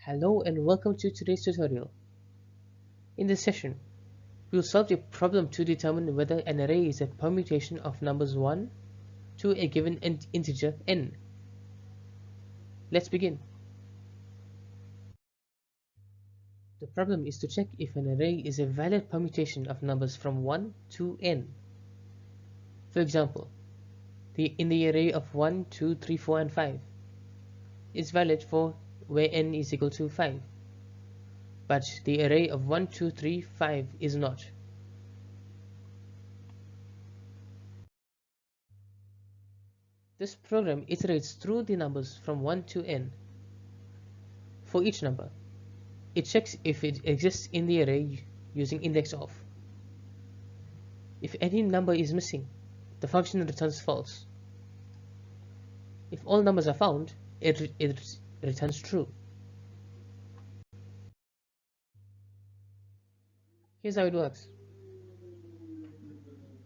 Hello and welcome to today's tutorial. In this session, we will solve a problem to determine whether an array is a permutation of numbers 1 to a given integer n. Let's begin. The problem is to check if an array is a valid permutation of numbers from 1 to n. For example, in the array of 1, 2, 3, 4 and 5 is valid for where n is equal to 5. But the array of 1, 2, 3, 5 is not. This program iterates through the numbers from 1 to n. For each number, it checks if it exists in the array using index of. If any number is missing, the function returns false. If all numbers are found, it returns true. Here's how it works.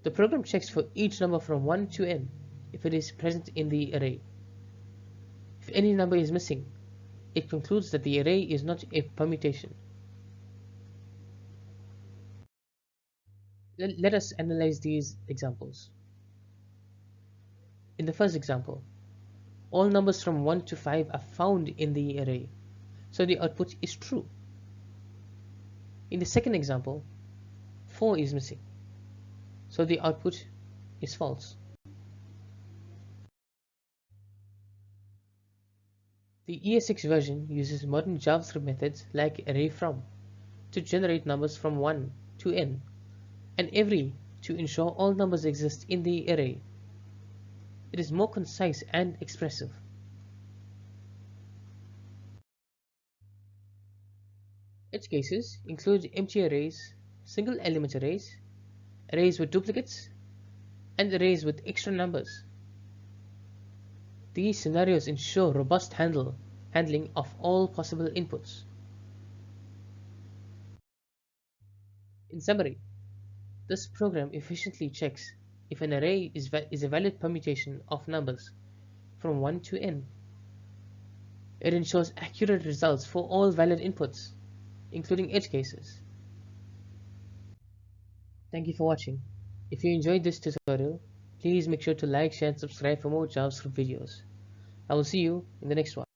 The program checks for each number from 1 to n if it is present in the array. If any number is missing, it concludes that the array is not a permutation. Let us analyze these examples. In the first example, all numbers from 1 to 5 are found in the array, so the output is true. In the second example, 4 is missing, so the output is false. The ES6 version uses modern JavaScript methods like array_from to generate numbers from 1 to n, and every to ensure all numbers exist in the array. It is more concise and expressive. Edge cases include empty arrays, single element arrays, arrays with duplicates, and arrays with extra numbers. These scenarios ensure robust handling of all possible inputs. In summary, this program efficiently checks if an array is a valid permutation of numbers from 1 to n. It ensures accurate results for all valid inputs, including edge cases. Thank you for watching. If you enjoyed this tutorial, please make sure to like, share and subscribe for more JavaScript videos. I will see you in the next one.